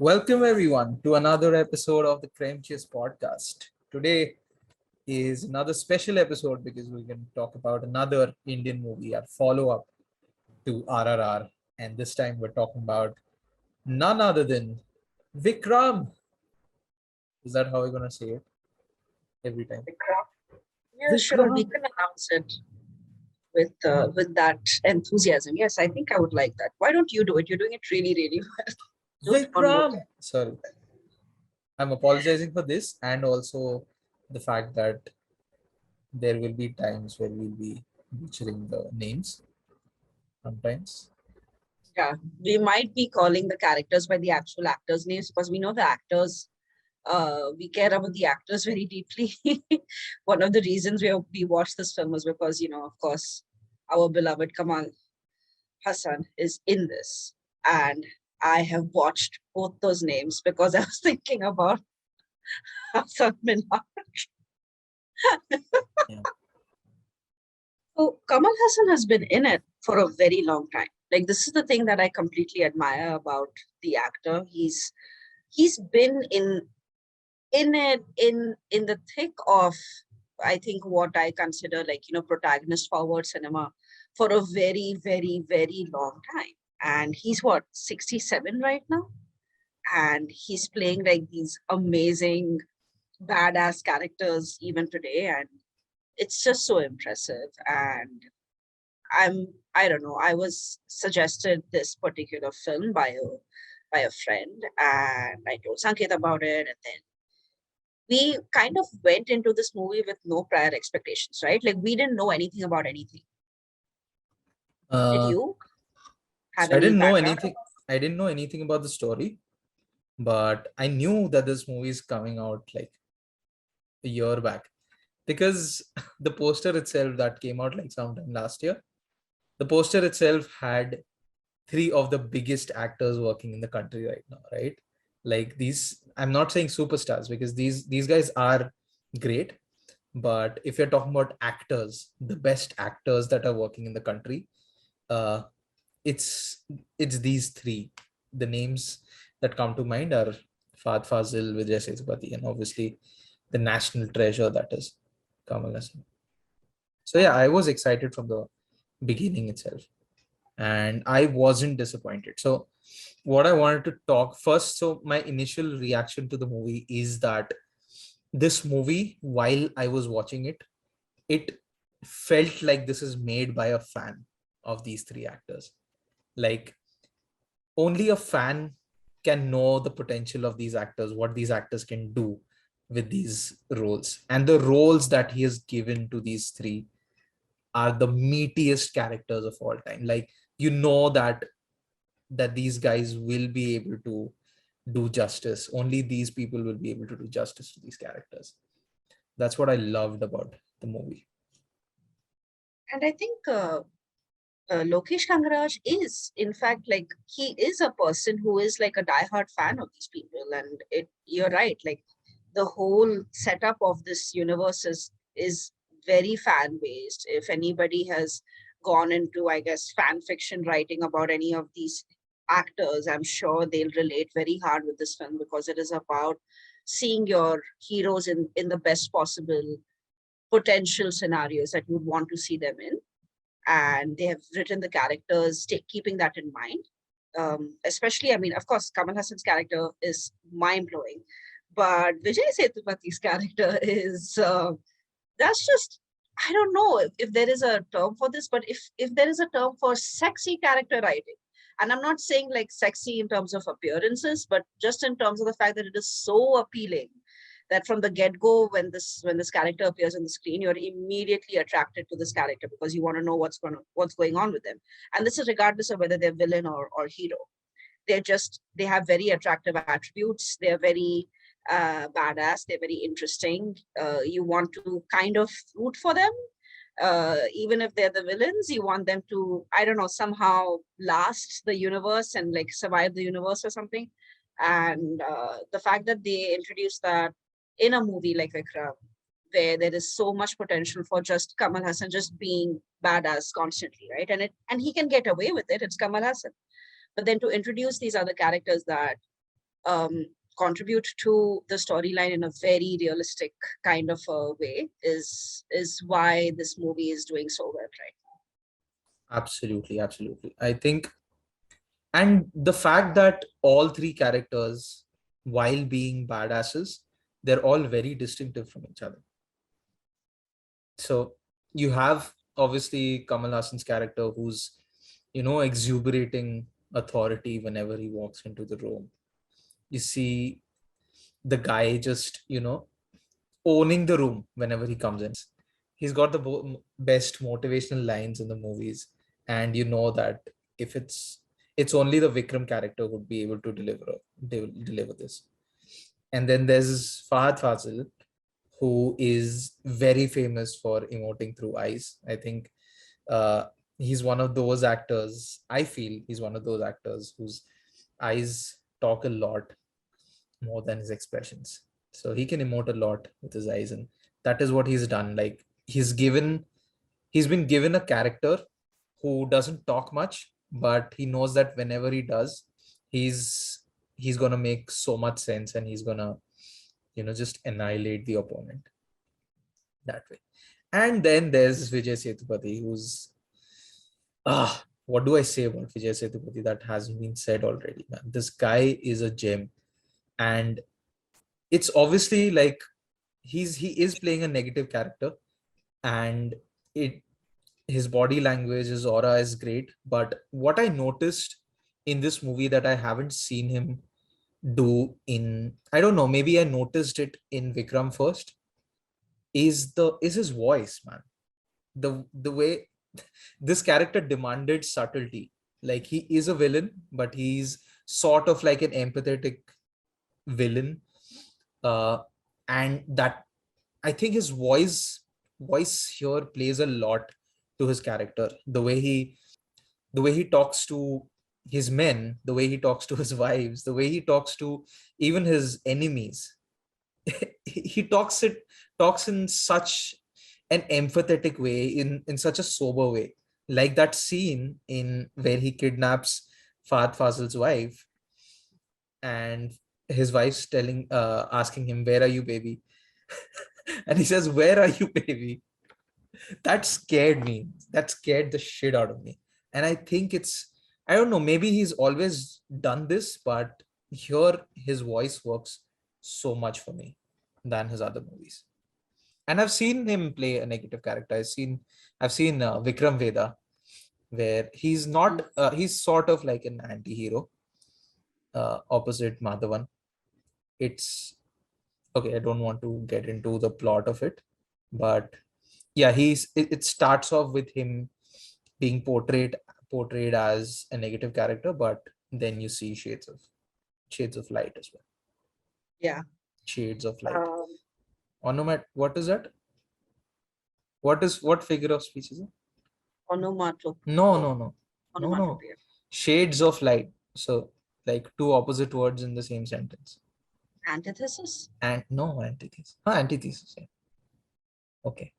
Welcome everyone to another episode of the Cremechiss podcast. Today is another special episode because we can talk about another Indian movie, a follow-up to RRR, and this time we're talking about none other than Vikram. Is that how we're gonna say it every time? VIKRAM. Yeah, sure. We Vikram. can announce it with that enthusiasm. Yes, I think I would like that. Why don't you do it? You're doing it really, really well. Do it one more Vikram. time. Sorry, I'm apologizing for this, and also the fact that there will be times where we'll be butchering the names sometimes. Yeah, we might be calling the characters by the actual actors' names because we know the actors. We care about the actors very deeply. One of the reasons we watched this film was because, of course, our beloved Kamal Hassan is in this, and I have watched both those names because I was thinking about Hassan Minhaj. Yeah. So Kamal Hassan has been in it for a very long time. Like, this is the thing that I completely admire about the actor. He's been in it in the thick of, I think, what I consider like, protagonist forward cinema for a very, very, very long time. And he's what, 67 right now? And he's playing like these amazing badass characters even today, and it's just so impressive. And I don't know, I was suggested this particular film by a friend, and I told Sanket about it, and then we kind of went into this movie with no prior expectations, right? Like, we didn't know anything about anything. Did Uh, you have so I any didn't know background? anything. I didn't know anything about the story, but I knew that this movie is coming out like a year back because the poster itself that came out like sometime last year, the poster itself had three of the biggest actors working in the country right now, right? Like these, I'm not saying superstars because these guys are great, but if you're talking about actors, the best actors that are working in the country, uh, it's it's these three. The names that come to mind are Fahd Fazil, Vijay Sethupathi, and obviously the national treasure that is Kamal Haasan. So yeah, I was excited from the beginning itself, and I wasn't disappointed. So what I wanted to talk first, so my initial reaction to the movie is that this movie, while I was watching it, it felt like this is made by a fan of these three actors. Like only a fan can know the potential of these actors, what these actors can do with these roles, and the roles that he has given to these three are the meatiest characters of all time. Like that these guys will be able to do justice, only these people will be able to do justice to these characters. That's what I loved about the movie. And I think Lokesh Kangaraj is, in fact, like, he is a person who is like a diehard fan of these people. And you're right, like, the whole setup of this universe is very fan based. If anybody has gone into, I guess, fan fiction writing about any of these actors, I'm sure they'll relate very hard with this film because it is about seeing your heroes in the best possible potential scenarios that you would want to see them in, and they have written the characters keeping that in mind. Especially, I mean, of course, Kamal Hassan's character is mind blowing, but Vijay Sethupath's character is that's just, I don't know if there is a term for this, but if there is a term for sexy character writing, and I'm not saying like sexy in terms of appearances, but just in terms of the fact that it is so appealing that from the get-go, when this character appears on the screen, you're immediately attracted to this character because you want to know what's going on with them. And this is regardless of whether they're villain or hero. They have very attractive attributes. They're very badass. They're very interesting. You want to kind of root for them. Even if they're the villains, you want them to, I don't know, somehow last the universe and like survive the universe or something. And the fact that they introduced that in a movie like Vikram, where there is so much potential for just Kamal Hassan just being badass constantly, right? And he can get away with it. It's Kamal Hassan. But then to introduce these other characters that contribute to the storyline in a very realistic kind of a way is why this movie is doing so well right Absolutely, absolutely. I think, and the fact that all three characters, while being badasses, they're all very distinctive from each other. So you have obviously Kamal Hassan's character who's, exuberating authority whenever he walks into the room. You see the guy just, owning the room whenever he comes in. He's got the best motivational lines in the movies, and you know that if it's only the Vikram character would be able to deliver this. And then there's Fahad Fazil, who is very famous for emoting through eyes. I think uh, he's one of those actors. I feel he's one of those actors whose eyes talk a lot more than his expressions. So he can emote a lot with his eyes, and that is what he's done. Like he's been given a character who doesn't talk much, but he knows that whenever he does, he's he's gonna make so much sense, and he's gonna just annihilate the opponent that way. And then there's Vijay Sethupathi, who's what do I say about Vijay Sethupathi that hasn't been said already, man? This guy is a gem, and it's obviously like he is playing a negative character, and it his body language, his aura is great. But what I noticed in this movie that I haven't seen him do in, I don't know, maybe I noticed it in Vikram first, is his voice, man. The way this character demanded subtlety. Like he is a villain, but he's sort of like an empathetic villain. uh and that, I think his voice here plays a lot to his character. The way he talks to his men, the way he talks to his wives, the way he talks to even his enemies. He talks in such an empathetic way, in such a sober way. Like that scene in where he kidnaps Fahad Fazil's wife, and his wife's asking him, "Where are you, baby?" And he says, "Where are you, baby?" That scared me. That scared the shit out of me. And I think I don't know, maybe he's always done this, but here his voice works so much for me than his other movies. And I've seen him play a negative character. I've seen Vikram Veda, where now. he's sort of like an anti-hero, opposite Madhavan. It's okay. I don't want to get into the plot of it, but yeah, it starts off with him being portrayed as a negative character, but then you see shades of light as well. Yeah. Shades of light. Um, Onomat, what is that? What figure of speech is it? No, onomatopo- no, no, no, no. onomatopoeia. Shades of light. So like two opposite words in the same sentence. Antithesis. And no, antithesis. Antithesis. Yeah. Okay.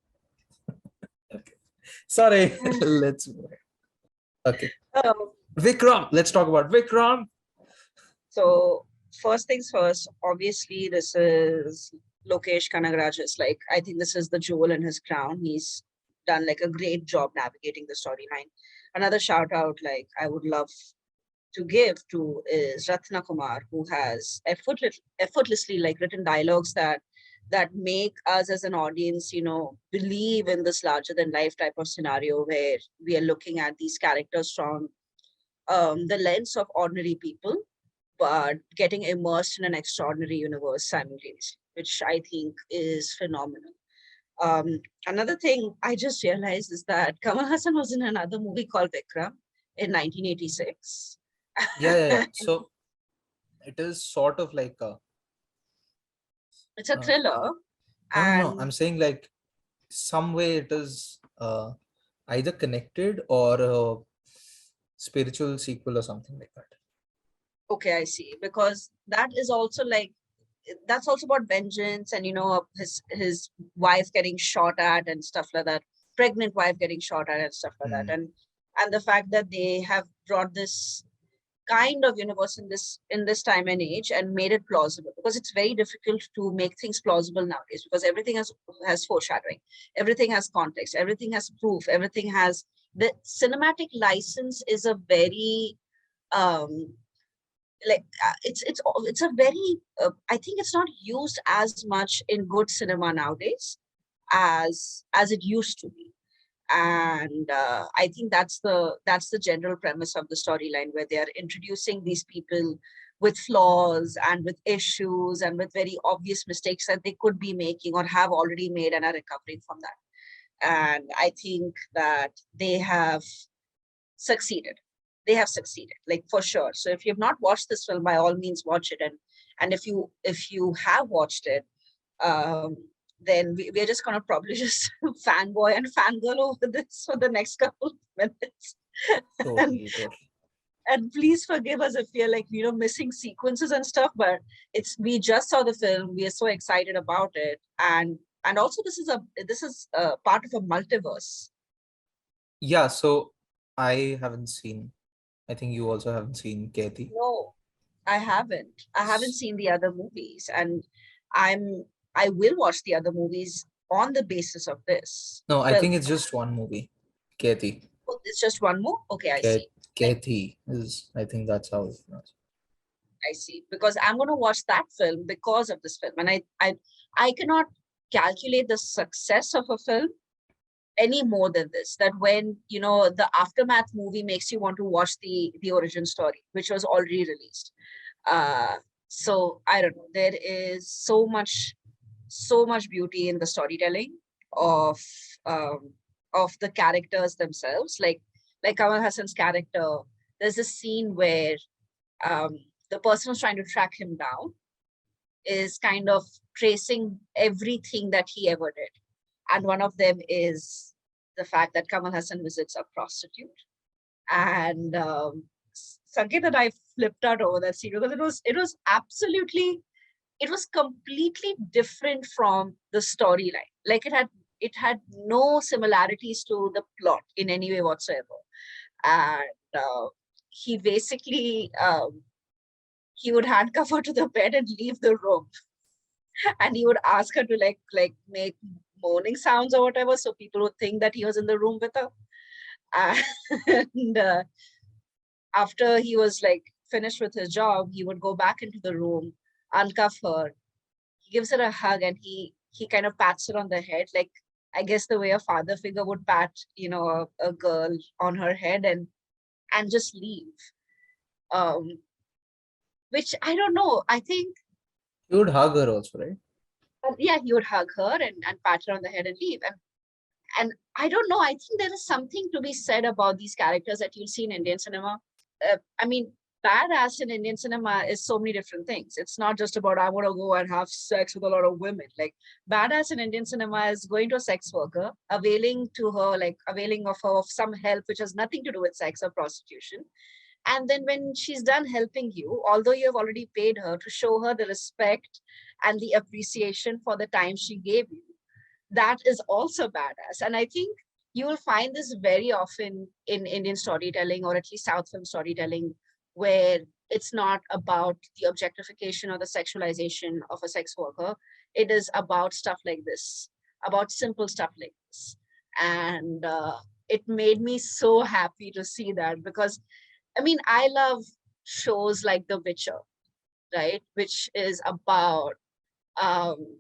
Okay. Sorry. Let's move on. Okay. Um, Vikram. Let's talk about Vikram. so first things first, obviously this is Lokesh Kanagaraj's, like, I think this is the jewel in his crown. He's done like a great job navigating the storyline. Another shout out, like, I would love to give to is Ratna Kumar, who has effortlessly like written dialogues that make us as an audience, believe in this larger than life type of scenario where we are looking at these characters from the lens of ordinary people, but getting immersed in an extraordinary universe simultaneously, which I think is phenomenal. Another thing I just realized is that Kamal Hassan was in another movie called Vikram in 1986. Yeah, yeah, yeah. So it is sort of like a It's a uh, thriller, no, no, no. and I'm saying like some way it is either connected or a spiritual sequel or something like that. okay, I see. Because that is also like, that's also about vengeance, and his wife getting shot at and stuff like that, pregnant wife getting shot at and stuff like that, Hmm. and the fact that they have brought this kind of universe in this time and age and made it plausible, because it's very difficult to make things plausible nowadays, because everything has foreshadowing, everything has context, everything has proof, everything has the cinematic license is a very um it's a very I think it's not used as much in good cinema nowadays as it used to be. And I think that's the general premise of the storyline, where they are introducing these people with flaws and with issues and with very obvious mistakes that they could be making or have already made and are recovering from that. And I think that succeeded they have succeeded, like, for sure. So if you've not watched this film, by all means watch it. And if you have watched it, um, then we're just going to probably just fanboy and fangirl over this for the next couple of minutes. and, Totally, totally. and please forgive us if we're, like, missing sequences and stuff, but we just saw the film, we are so excited about it. And also, this is a part of a multiverse. Yeah, so I haven't seen, I think you also haven't seen Kathi. No, I haven't seen the other movies, and I'm I will watch the other movies on the basis of this No, I think film. it's just one movie. Kathi. Oh, it's just one more? Okay, I see. Like, Kathi is, I think that's how it's pronounced. I see. Because I'm gonna watch that film because of this film. And I cannot calculate the success of a film any more than this. That when, the aftermath movie makes you want to watch the origin story, which was already released. Uh so I don't know. There is so much beauty in the storytelling of um, the characters themselves. Like Kamal Hassan's character, there's a scene where um, the person who's trying to track him down is kind of tracing everything that he ever did, and one of them is the fact that Kamal Hassan visits a prostitute. And Sanket and I flipped out over that scene because it was completely different from the storyline. Like, it had no similarities to the plot in any way whatsoever. And he basically he would handcuff her to the bed and leave the room, and he would ask her to make moaning sounds or whatever, so people would think that he was in the room with her. And after he was like finished with his job, he would go back into the room, uncuff her, he gives her a hug, and he kind of pats her on the head, like, I guess the way a father figure would pat, a girl on her head, and just leave. Um, which I don't know. I think, You would hug her also, right? yeah, he would hug her and pat her on the head and leave. And I don't know. I think there is something to be said about these characters that you'll see in Indian cinema. I mean, badass in Indian cinema is so many different things. It's not just about I want to go and have sex with a lot of women. Like, badass in Indian cinema is going to a sex worker, availing of her of some help which has nothing to do with sex or prostitution. And then when she's done helping you, although you have already paid her, to show her the respect and the appreciation for the time she gave you, that is also badass. And I think you will find this very often in Indian storytelling, or at least South film storytelling, where it's not about the objectification or the sexualization of a sex worker. It is about stuff like this, about simple stuff like this. And it made me so happy to see that, because I mean, I love shows like The Witcher, right? Which is about um,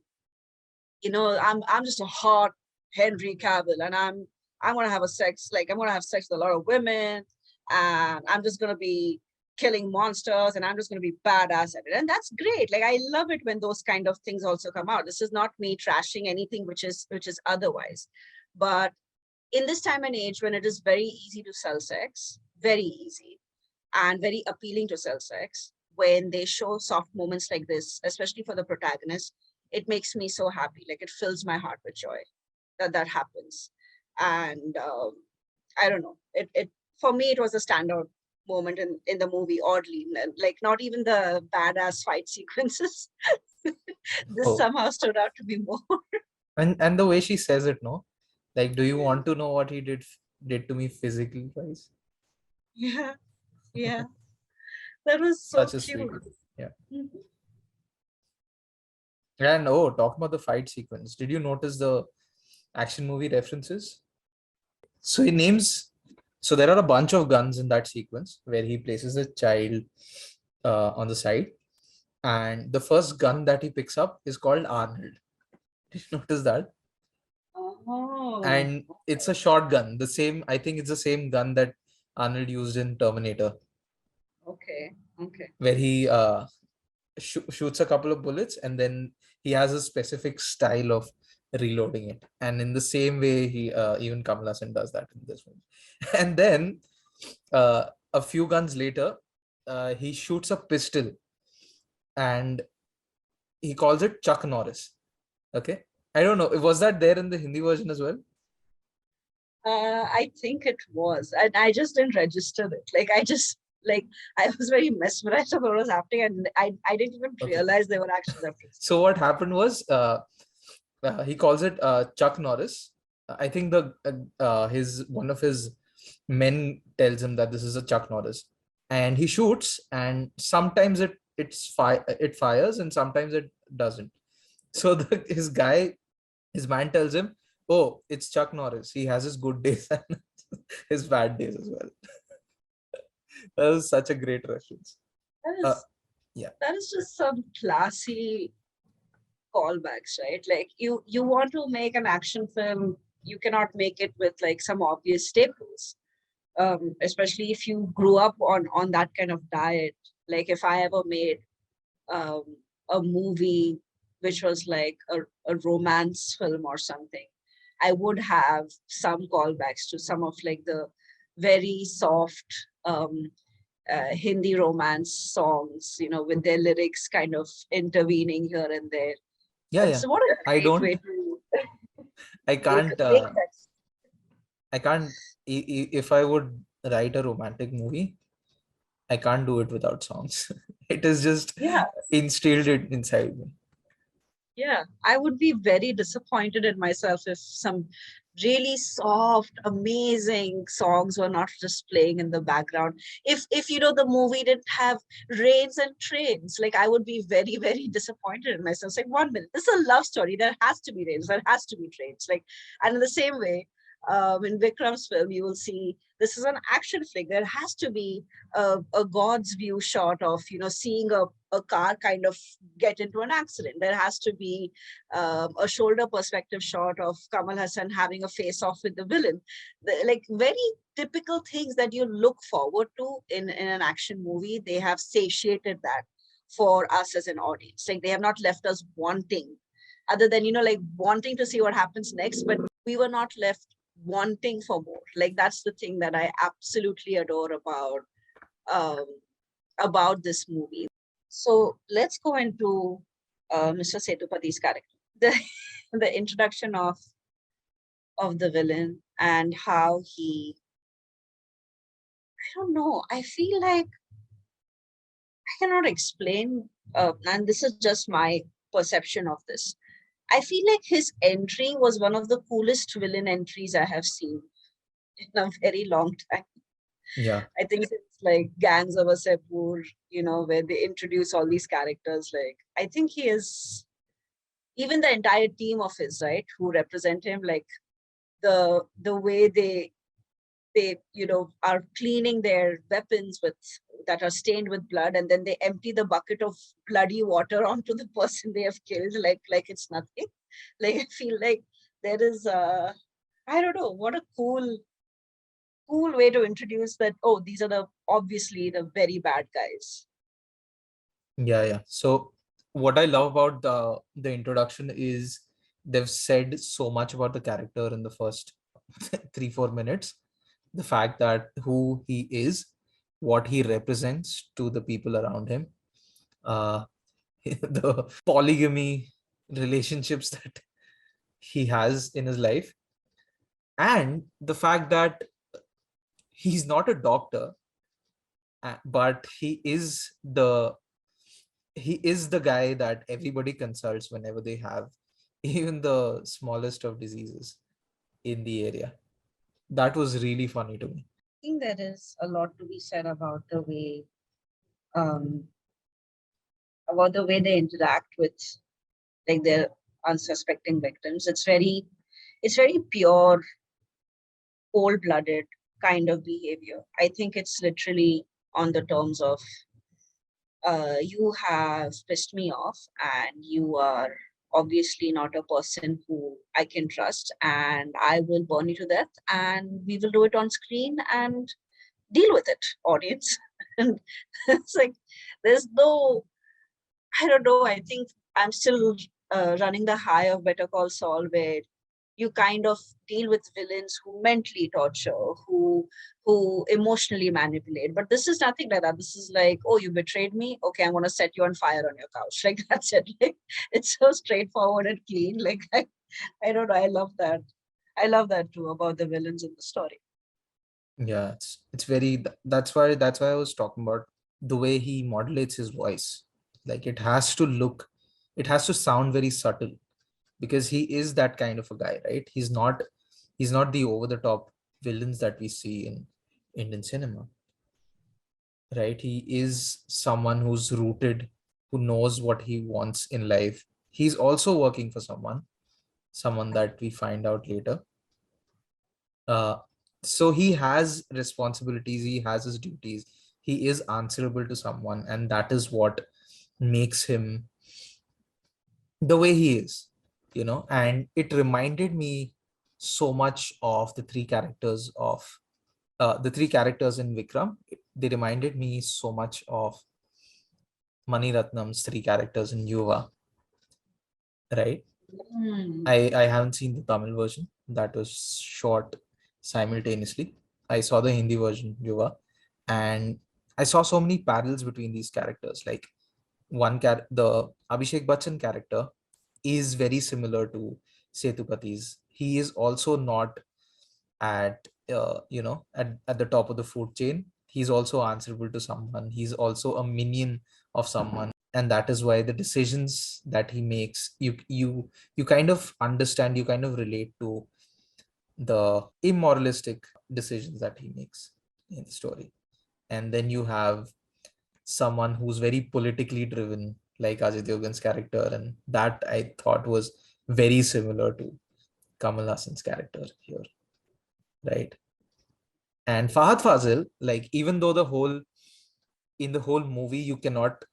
I'm just a hot Henry Cavill, and I'm gonna have sex with a lot of women, and I'm just gonna be killing monsters, and I'm just gonna be badass at it. And that's great. Like, I love it when those kind of things also come out. This is not me trashing anything which is otherwise. But in this time and age, when it is very easy to sell sex, very easy, and very appealing to sell sex, when they show soft moments like this, especially for the protagonist, it makes me so happy. Like, it fills my heart with joy that that happens. And I don't know, it for me, it was a standout moment in the movie, oddly. Like, not even the badass fight sequences. This Oh, somehow stood out to be more. and the way she says it, no? Like, do you Yeah, want to know what he did to me physically, guys? yeah, yeah. That was so Such a cute. sweet. Yeah. Mhm. And oh, talking about the fight sequence, did you notice the action movie references? So he names, so there are a bunch of guns in that sequence where he places a child on the side, and the first gun that he picks up is called Arnold. Did you notice that? Oh, And it's a shotgun. The same, I think it's the same gun that Arnold used in Terminator, okay, okay. where he shoots a couple of bullets and then he has a specific style of reloading it. And in the same way, he even Kamal Haasan does that in this movie. And then a few guns later, he shoots a pistol and he calls it Chuck Norris. Okay. I don't know. Was that there in the Hindi version as well? I think it was, and I just didn't register it. Like I just like I was very mesmerized of what was happening, and I didn't even Okay. realize they were action references. So what happened was he calls it Chuck Norris. I think the his one of his men tells him that this is a Chuck Norris, and he shoots, and sometimes it fires, and sometimes it doesn't. So his man tells him, "Oh, it's Chuck Norris. He has his good days and his bad days as well." That was such a great reference. That Uh, is yeah, that is just some classy callbacks, right? Like you want to make an action film, you cannot make it with like some obvious staples. Especially if you grew up on that kind of diet. Like if I ever made um, a movie which was like a romance film or something, I would have some callbacks to some of like the very soft Hindi romance songs, with their lyrics kind of intervening here and there. yeah, And yeah. so, what a I great don't. way to I make can't. make that. I can't. If I would write a romantic movie, I can't do it without songs. It is just Yeah, instilled it inside me. yeah. I would be very disappointed in myself if some really soft, amazing songs were not just playing in the background. If the movie didn't have rains and trains, like I would be very, very disappointed in myself. It's like 1 minute. This is a love story. There has to be rains, there has to be trains. Like, and in the same way, in Vikram's film, you will see this is an action flick. There has to be a God's view shot of seeing a car kind of get into an accident. There has to be a shoulder perspective shot of Kamal Hassan having a face off with the villain. Like very typical things that you look forward to in an action movie. They have satiated that for us as an audience. Like they have not left us wanting, other than like wanting to see what happens next, but we were not left wanting for more. Like that's the thing that I absolutely adore um, about this movie. So let's go into Mr. Setupathi's character, the the introduction of the villain and how he. I don't know. I feel like I cannot explain, and this is just my perception of this. I feel like his entry was one of the coolest villain entries I have seen in a very long time. Yeah, I think it's like Gangs of Wasseypur, where they introduce all these characters. Like, I think he is, even the entire team of his, right, who represent him, like the way they are cleaning their weapons with that are stained with blood, and then they empty the bucket of bloody water onto the person they have killed, like it's nothing. Like I feel like there is I don't know, what a cool way to introduce that. Oh, these are obviously the very bad guys. yeah, yeah. So what I love about the introduction is they've said so much about the character in the first 3-4 minutes. The fact that who he is, what he represents to the people around him, uh, the polygamy relationships that he has in his life, and the fact that he's not a doctor, but he is the guy that everybody consults whenever they have even the smallest of diseases in the area. That was really funny to me. I think there is a lot to be said about the way um, about the way they interact with like their unsuspecting victims. It's very pure, cold-blooded kind of behavior. I think it's literally on the terms of you have pissed me off and you are obviously not a person who I can trust, and I will burn you to death, and we will do it on screen and deal with it, audience. And it's like there's no, I don't know. I think I'm still running the high of Better Call Saul, where you kind of deal with villains who mentally torture, who emotionally manipulate. But this is nothing like that. This is like, oh, you betrayed me. Okay, I'm gonna set you on fire on your couch. Like that's it. Like it's so straightforward and clean. Like I don't know. I love that. I love that too about the villains in the story. Yeah, it's very that's why I was talking about the way he modulates his voice. Like it has to sound very subtle because he is that kind of a guy, right? He's not the over the top villains that we see in Indian cinema, right? He is someone who's rooted, who knows what he wants in life. He's also working for someone that we find out later. uh, so he has responsibilities, he has his duties, he is answerable to someone, and that is what makes him the way he is, and it reminded me so much of the three characters in Vikram. They reminded me so much of Mani Ratnam's three characters in Yuva, right? Hmm. I haven't seen the Tamil version that was shot simultaneously. I saw the Hindi version, Yuva, and I saw so many parallels between these characters. Like the Abhishek Bachchan character is very similar to Setupati's. He is also not at the top of the food chain. He's also answerable to someone. He's also a minion of someone, and that is why the decisions that he makes, you kind of understand, you kind of relate to the immoralistic decisions that he makes in the story. And then you have someone who's very politically driven, like Ajay Devgan's character, and that I thought was very similar to Kamal Hassan's character here, right? And Fahad Fazil, like, even though in the whole movie you cannot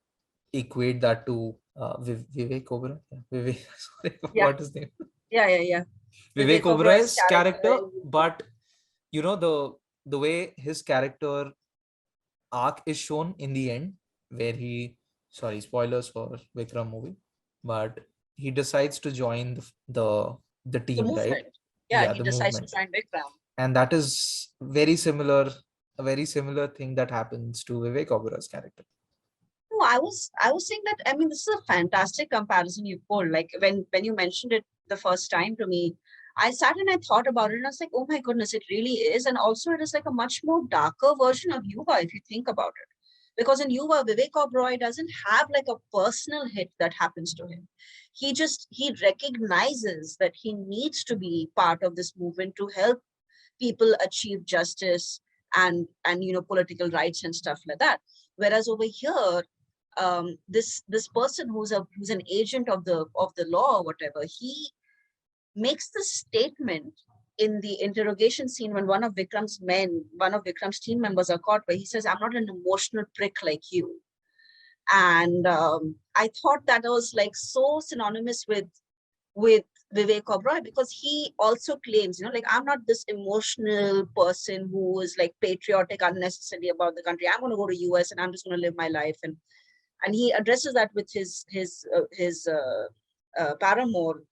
equate that to Vivek Oberoi. Yeah, Vivek, sorry, I Yeah, forgot his name. yeah. Vivek Vivek Oberoi's Oberoi's character character, in but the way his character arc is shown in the end, where sorry, spoilers for Vikram movie, but he decides to join the the team, right? movement. Yeah, Yeah, he the decides to movement, join Vikram. and that is very similar, a very similar thing that happens to Vivek Oberoi's character. No, I was saying that, I mean, this is a fantastic comparison you pulled. Like when you mentioned it the first time to me, I sat and I thought about it and I was like, oh my goodness, it really is. And also it is like a much more darker version of Yuva if you think about it. Because in Yuva, Vivek Oberoi doesn't have like a personal hit that happens to him. He recognizes that he needs to be part of this movement to help people achieve justice and political rights and stuff like that. Whereas over here, this person who's an agent of the law or whatever, he makes the statement in the interrogation scene when one of Vikram's team members are caught, where he says, "I'm not an emotional prick like you." And I thought that was like so synonymous with Vivek Oberoi, because he also claims, like, I'm not this emotional person who is like patriotic unnecessarily about the country. I'm going to go to US and I'm just going to live my life. And he addresses that with his paramour,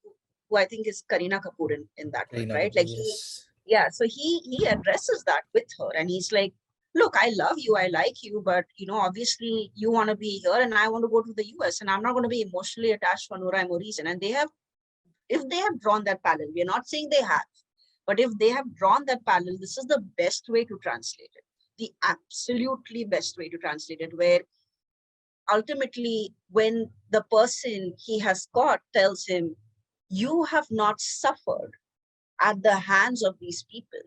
who I think is Kareena Kapoor in that one, Kareena right? Kapoor, Like yes. yeah, so he addresses that with her, and he's like, look, I love you, I like you, but obviously you want to be here and I want to go to the US, and I'm not going to be emotionally attached for no rhyme or reason. And if they have drawn that parallel, we're not saying they have, but if they have drawn that parallel, this is the best way to translate it, the absolutely best way to translate it, where ultimately when the person he has caught tells him, you have not suffered at the hands of these people.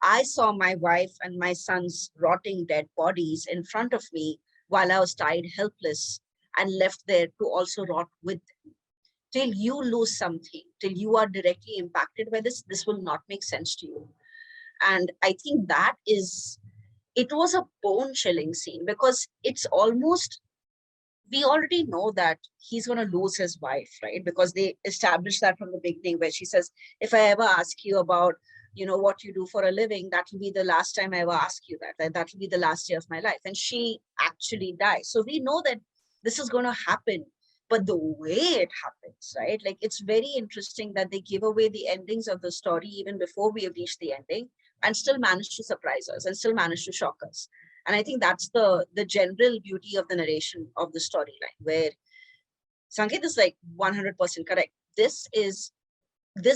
I saw my wife and my son's rotting dead bodies in front of me. while I was tied helpless and left there to also rot with them. Till you lose something, till you are directly impacted by this will not make sense to you. And I think it was a bone chilling scene, because it's almost, we already know that he's going to lose his wife, right? Because they established that from the beginning, where she says, if I ever ask you about, what you do for a living, that will be the last time I ever ask you that. That will be the last day of my life. And she actually dies. So we know that this is going to happen. But the way it happens, right? Like, it's very interesting that they give away the endings of the story even before we have reached the ending, and still manage to surprise us and still manage to shock us. And I think that's the general beauty of the narration of the storyline, where Sangeet is like 100% correct. This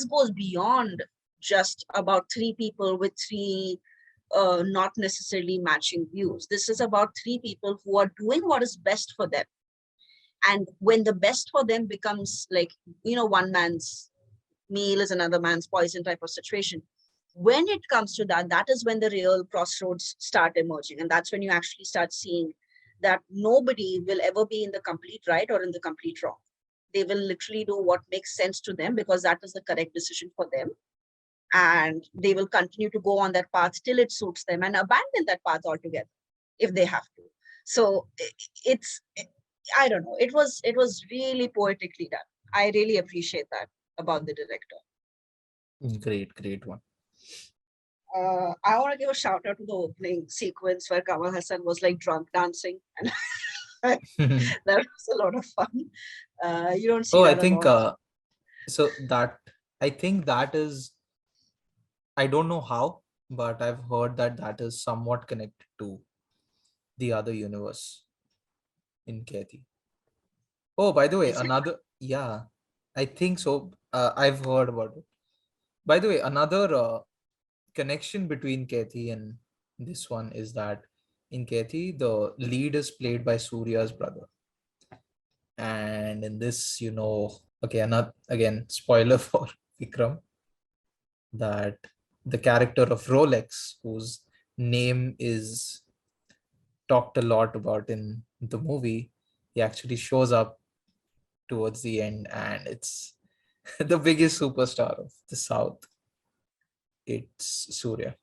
goes beyond just about three people with three not necessarily matching views. This is about three people who are doing what is best for them. And when the best for them becomes like, one man's meal is another man's poison type of situation, when it comes to that, that is when the real crossroads start emerging. And that's when you actually start seeing that nobody will ever be in the complete right or in the complete wrong. They will literally do what makes sense to them, because that is the correct decision for them. And they will continue to go on that path till it suits them, and abandon that path altogether if they have to. So it's, I don't know, it was really poetically done. I really appreciate that about the director. Great one. I want to give a shout out to the opening sequence where Kamal Haasan was like drunk dancing, and that was a lot of fun. You don't see Oh, I that a think lot. so that I think that is, I don't know how, but I've heard that that is somewhat connected to the other universe in Kathy. Oh, by the way, Is it? another, yeah, I think so. I've heard about it. By the way, another connection between Kathy and this one is that in Kathy, the lead is played by Surya's brother. And in this, okay, not again, spoiler for Vikram, that the character of Rolex, whose name is talked a lot about in the movie, he actually shows up towards the end, and it's the biggest superstar of the South. It's Surya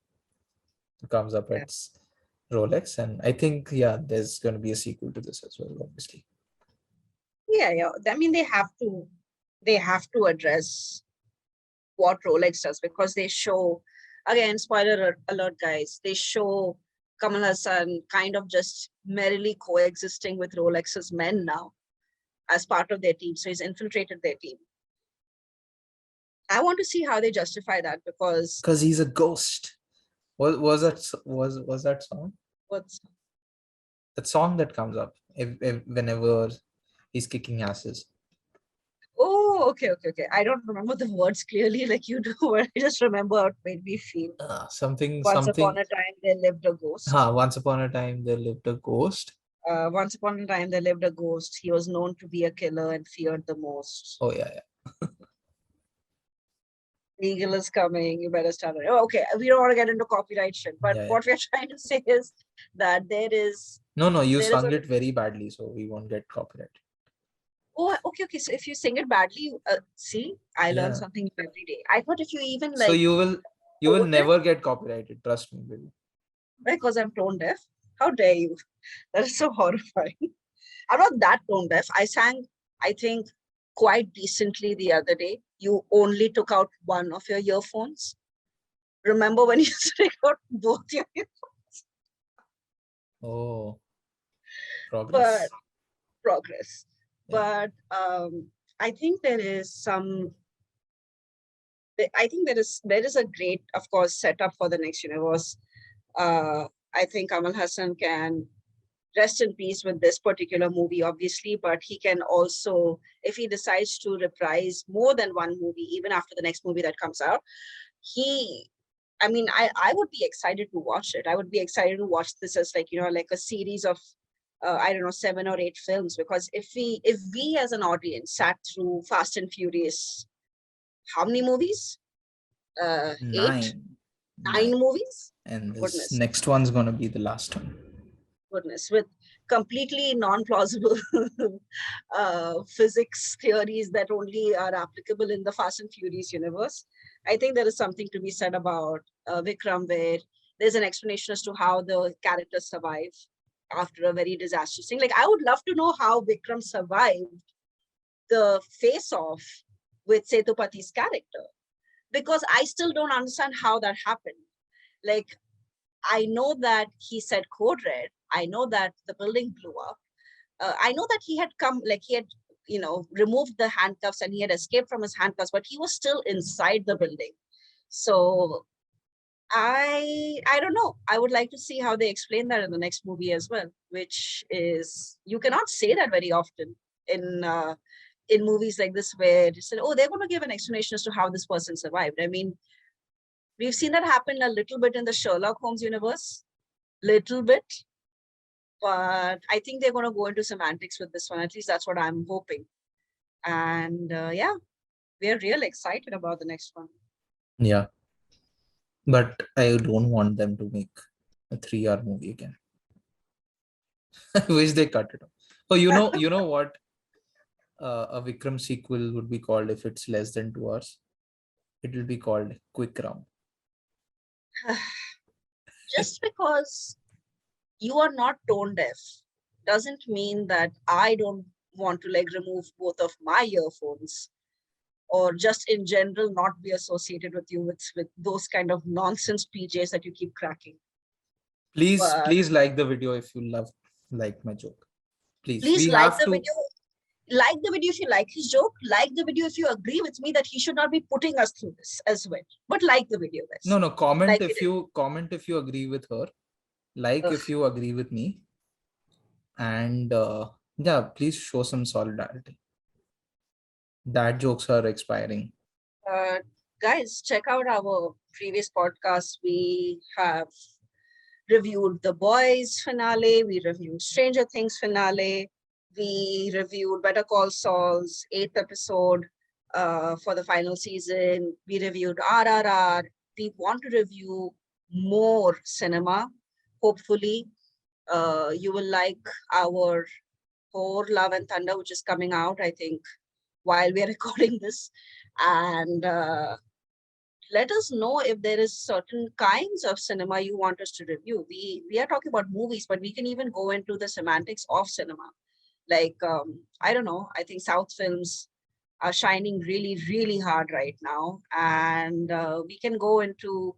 who comes up. Yeah. It's Rolex, and I think, yeah, there's going to be a sequel to this as well, obviously. Yeah. I mean, they have to address what Rolex does, because they show, again, spoiler alert, guys, they show Kamal Hassan kind of just merrily coexisting with Rolex's men now as part of their team. So he's infiltrated their team. I want to see how they justify that, because Because he's a ghost. Was that song? what's That song that comes up whenever he's kicking asses. oh, okay. I don't remember the words clearly like you do, but I just remember how it made me feel. Once upon Something. a time, there lived a ghost. Once upon a time, there lived a ghost. Once upon a time, there lived a ghost. He was known to be a killer and feared the most. Oh, yeah. Eagle is coming. You better start it. Oh, okay, we don't want to get into copyright shit, but Yeah, yeah. what we're trying to say is that No, you there is sung a it very badly, so we won't get copyright. oh, okay. So if you sing it badly, see, I learn Yeah. something every day. I thought if you even So like you will quote it, never get copyrighted. Trust me, baby. because I'm tone deaf. How dare you? That is so horrifying. I'm not that tone deaf. I sang, I think, quite decently the other day. You only took out one of your earphones. Remember when you took out both your earphones? Oh, But progress. progress. Yeah. But I think there is some. I think there is a great, of course, setup for the next universe. I think Kamal Hassan can rest in peace with this particular movie, obviously, but he can also, if he decides to reprise more than one movie, even after the next movie that comes out, I would be excited to watch it. I would be excited to watch this as like a series of, I don't know, 7 or 8 films, because if we as an audience sat through Fast and Furious, how many movies? Eight, Nine. nine Nine. movies? And this Goodness. next one's gonna be the last one. Goodness, with completely non-plausible physics theories that only are applicable in the Fast and Furious universe. I think there is something to be said about Vikram, where there's an explanation as to how the characters survive after a very disastrous thing. Like, I would love to know how Vikram survived the face-off with Setupati's character, because I still don't understand how that happened. Like, I know that he said code red. I know that the building blew up. I know that he had come, like he had, removed the handcuffs and he had escaped from his handcuffs, but he was still inside the building. So I don't know. I would like to see how they explain that in the next movie as well, which is, you cannot say that very often in movies like this, where you said, oh, they're going to give an explanation as to how this person survived. I mean, we've seen that happen a little bit in the Sherlock Holmes universe, little bit, but I think they're going to go into semantics with this one. At least that's what I'm hoping. And yeah, we're real excited about the next one. Yeah. But I don't want them to make a 3-hour movie again. I wish they cut it off. Oh, you know what? A Vikram sequel would be called if it's less than 2 hours. It will be called Quick Round. Just because you are not tone deaf doesn't mean that I don't want to like remove both of my earphones, or just in general not be associated with you with those kind of nonsense PJs that you keep cracking. Please like the video if you like my joke. Please, Please we like have the to. video. Like the video if you like his joke. Like the video if you agree with me that he should not be putting us through this as well. But like the video, guys. No. Comment like if you agree with her. Like Ugh. if you agree with me. And yeah, please show some solidarity. That jokes are expiring. Guys, check out our previous podcast. We have reviewed The Boys finale. We reviewed Stranger Things finale. We reviewed Better Call Saul's 8th episode for the final season. We reviewed RRR. We want to review more cinema. Hopefully, you will like our Thor Love and Thunder, which is coming out, I think, while we're recording this. And let us know if there is certain kinds of cinema you want us to review. We are talking about movies, but we can even go into the semantics of cinema. Like, I don't know, I think South films are shining really, really hard right now. And we can go into,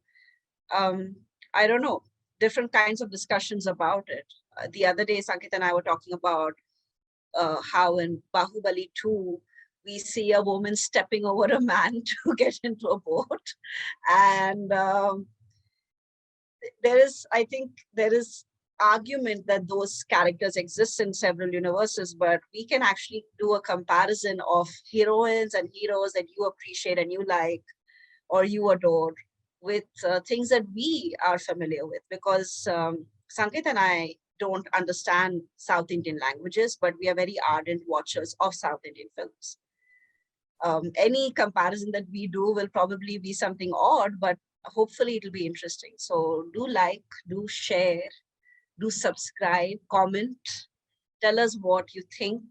I don't know, different kinds of discussions about it. The other day, Sankit and I were talking about how in Bahubali 2, we see a woman stepping over a man to get into a boat. And I think there is argument that those characters exist in several universes, but we can actually do a comparison of heroines and heroes that you appreciate and you like or you adore with things that we are familiar with, because Sankit and I don't understand South Indian languages, but we are very ardent watchers of South Indian films. Any comparison that we do will probably be something odd, but hopefully it'll be interesting. So do like, do share, do subscribe, comment, tell us what you think,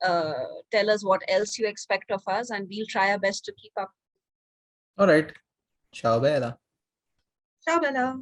tell us what else you expect of us, and we'll try our best to keep up. All right. Ciao, Bella. Ciao, Bella.